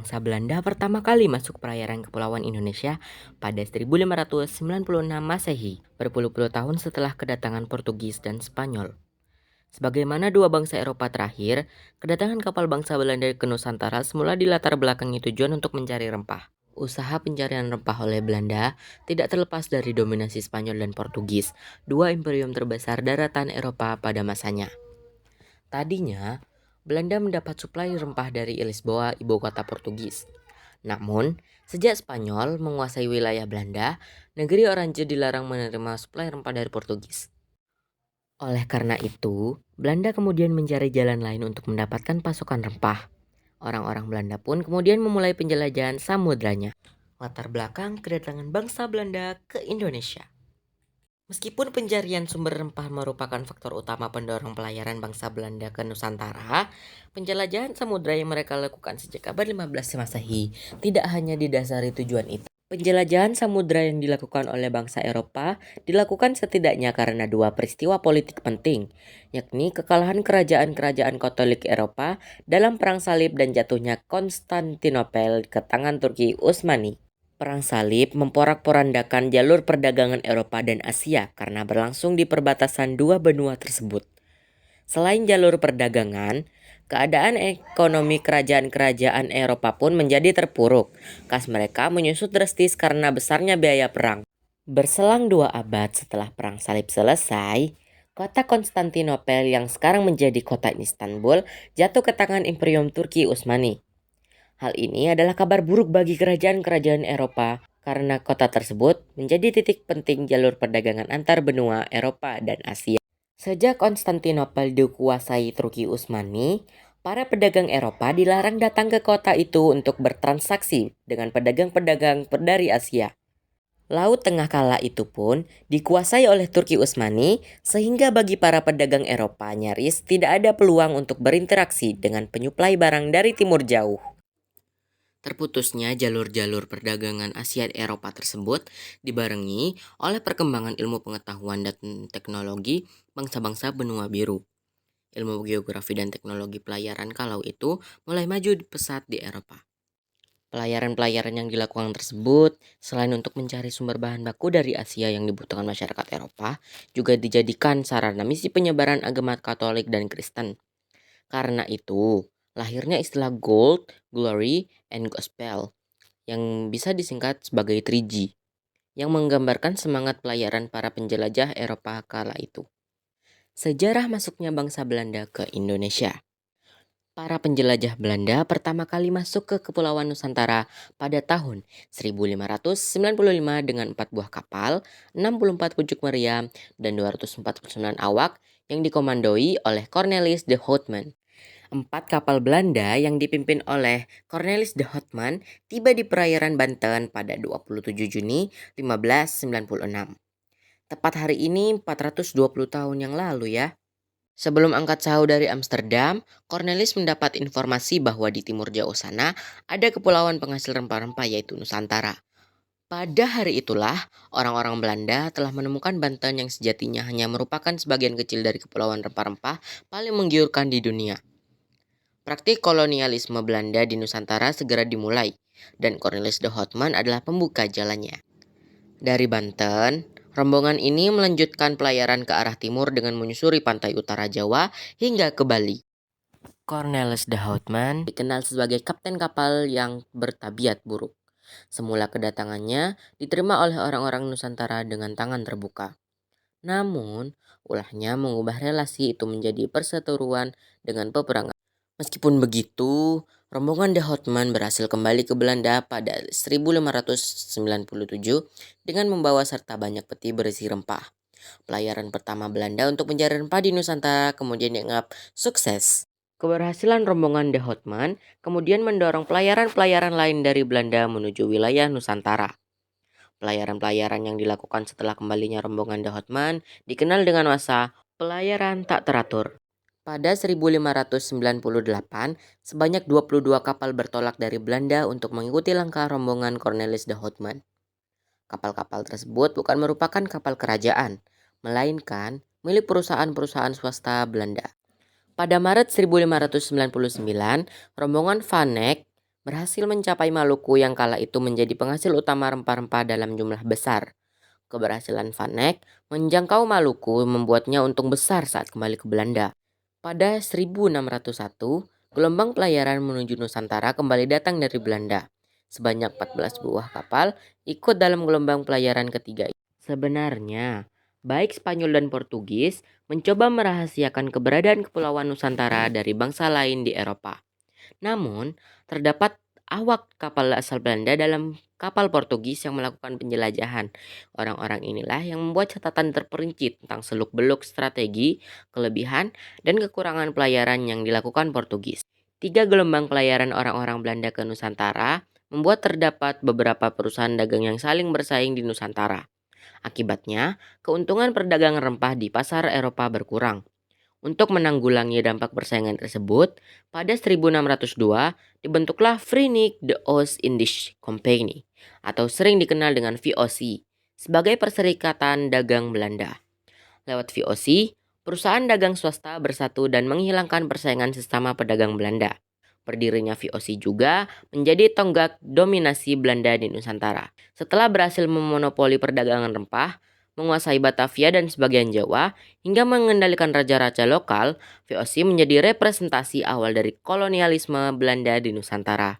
bangsa Belanda pertama kali masuk perairan kepulauan Indonesia pada 1596 Masehi, berpuluh-puluh tahun setelah kedatangan Portugis dan Spanyol. Sebagaimana dua bangsa Eropa terakhir, kedatangan kapal bangsa Belanda ke Nusantara semula dilatar belakangi tujuan untuk mencari rempah. Usaha pencarian rempah oleh Belanda tidak terlepas dari dominasi Spanyol dan Portugis, dua imperium terbesar daratan Eropa pada masanya. Tadinya, Belanda mendapat suplai rempah dari Lisboa, ibu kota Portugis. Namun, sejak Spanyol menguasai wilayah Belanda, negeri Oranje dilarang menerima suplai rempah dari Portugis. Oleh karena itu, Belanda kemudian mencari jalan lain untuk mendapatkan pasokan rempah. Orang-orang Belanda pun kemudian memulai penjelajahan samudranya. Latar belakang kedatangan bangsa Belanda ke Indonesia. Meskipun pencarian sumber rempah merupakan faktor utama pendorong pelayaran bangsa Belanda ke Nusantara, penjelajahan samudra yang mereka lakukan sejak abad 15 Masehi tidak hanya didasari tujuan itu. Penjelajahan samudra yang dilakukan oleh bangsa Eropa dilakukan setidaknya karena dua peristiwa politik penting, yakni kekalahan kerajaan-kerajaan Katolik Eropa dalam Perang Salib dan jatuhnya Konstantinopel ke tangan Turki Utsmani. Perang Salib memporak-porandakan jalur perdagangan Eropa dan Asia karena berlangsung di perbatasan dua benua tersebut. Selain jalur perdagangan, keadaan ekonomi kerajaan-kerajaan Eropa pun menjadi terpuruk. Kas mereka menyusut drastis karena besarnya biaya perang. Berselang 2 abad setelah Perang Salib selesai, kota Konstantinopel yang sekarang menjadi kota Istanbul jatuh ke tangan Imperium Turki Utsmani. Hal ini adalah kabar buruk bagi kerajaan-kerajaan Eropa karena kota tersebut menjadi titik penting jalur perdagangan antar benua Eropa dan Asia. Sejak Konstantinopel dikuasai Turki Utsmani, para pedagang Eropa dilarang datang ke kota itu untuk bertransaksi dengan pedagang-pedagang dari Asia. Laut Tengah kala itu pun dikuasai oleh Turki Utsmani sehingga bagi para pedagang Eropa nyaris tidak ada peluang untuk berinteraksi dengan penyuplai barang dari timur jauh. Terputusnya jalur-jalur perdagangan Asia Eropa tersebut dibarengi oleh perkembangan ilmu pengetahuan dan teknologi bangsa-bangsa benua biru. Ilmu geografi dan teknologi pelayaran kalau itu mulai maju pesat di Eropa. Pelayaran-pelayaran yang dilakukan tersebut, selain untuk mencari sumber bahan baku dari Asia yang dibutuhkan masyarakat Eropa, juga dijadikan sarana misi penyebaran agama Katolik dan Kristen. Karena itu, lahirnya istilah Gold, Glory, and Gospel yang bisa disingkat sebagai 3G, yang menggambarkan semangat pelayaran para penjelajah Eropa kala itu. Sejarah masuknya bangsa Belanda ke Indonesia. Para penjelajah Belanda pertama kali masuk ke Kepulauan Nusantara pada tahun 1595 dengan 4 buah kapal, 64 pucuk meriam, dan 249 awak yang dikomandoi oleh Cornelis de Houtman. 4 kapal Belanda yang dipimpin oleh Cornelis de Houtman tiba di perairan Banten pada 27 Juni 1596. Tepat hari ini 420 tahun yang lalu ya. Sebelum angkat sahu dari Amsterdam, Cornelis mendapat informasi bahwa di timur jauh sana ada kepulauan penghasil rempah-rempah yaitu Nusantara. Pada hari itulah, orang-orang Belanda telah menemukan Banten yang sejatinya hanya merupakan sebagian kecil dari kepulauan rempah-rempah paling menggiurkan di dunia. Praktik kolonialisme Belanda di Nusantara segera dimulai, dan Cornelis de Houtman adalah pembuka jalannya. Dari Banten, rombongan ini melanjutkan pelayaran ke arah timur dengan menyusuri pantai utara Jawa hingga ke Bali. Cornelis de Houtman dikenal sebagai kapten kapal yang bertabiat buruk. Semula kedatangannya diterima oleh orang-orang Nusantara dengan tangan terbuka. Namun, ulahnya mengubah relasi itu menjadi perseteruan dengan peperangan. Meskipun begitu, rombongan de Houtman berhasil kembali ke Belanda pada 1597 dengan membawa serta banyak peti berisi rempah. Pelayaran pertama Belanda untuk mencari rempah di Nusantara kemudian dianggap sukses. Keberhasilan rombongan de Houtman kemudian mendorong pelayaran-pelayaran lain dari Belanda menuju wilayah Nusantara. Pelayaran-pelayaran yang dilakukan setelah kembalinya rombongan de Houtman dikenal dengan masa pelayaran tak teratur. Pada 1598, sebanyak 22 kapal bertolak dari Belanda untuk mengikuti langkah rombongan Cornelis de Houtman. Kapal-kapal tersebut bukan merupakan kapal kerajaan, melainkan milik perusahaan-perusahaan swasta Belanda. Pada Maret 1599, rombongan Van Eyck berhasil mencapai Maluku yang kala itu menjadi penghasil utama rempah-rempah dalam jumlah besar. Keberhasilan Van Eyck menjangkau Maluku membuatnya untung besar saat kembali ke Belanda. Pada 1601, gelombang pelayaran menuju Nusantara kembali datang dari Belanda. Sebanyak 14 buah kapal ikut dalam gelombang pelayaran ketiga. Sebenarnya, baik Spanyol dan Portugis mencoba merahasiakan keberadaan Kepulauan Nusantara dari bangsa lain di Eropa. Namun, terdapat awak kapal asal Belanda dalam kapal Portugis yang melakukan penjelajahan. Orang-orang inilah yang membuat catatan terperinci tentang seluk-beluk strategi, kelebihan, dan kekurangan pelayaran yang dilakukan Portugis. 3 gelombang pelayaran orang-orang Belanda ke Nusantara membuat terdapat beberapa perusahaan dagang yang saling bersaing di Nusantara. Akibatnya, keuntungan perdagangan rempah di pasar Eropa berkurang. Untuk menanggulangi dampak persaingan tersebut, pada 1602 dibentuklah Verenigde de Oost-Indische Compagnie atau sering dikenal dengan VOC sebagai Perserikatan Dagang Belanda. Lewat VOC, perusahaan dagang swasta bersatu dan menghilangkan persaingan sesama pedagang Belanda. Berdirinya VOC juga menjadi tonggak dominasi Belanda di Nusantara. Setelah berhasil memonopoli perdagangan rempah, menguasai Batavia dan sebagian Jawa, hingga mengendalikan raja-raja lokal, VOC menjadi representasi awal dari kolonialisme Belanda di Nusantara.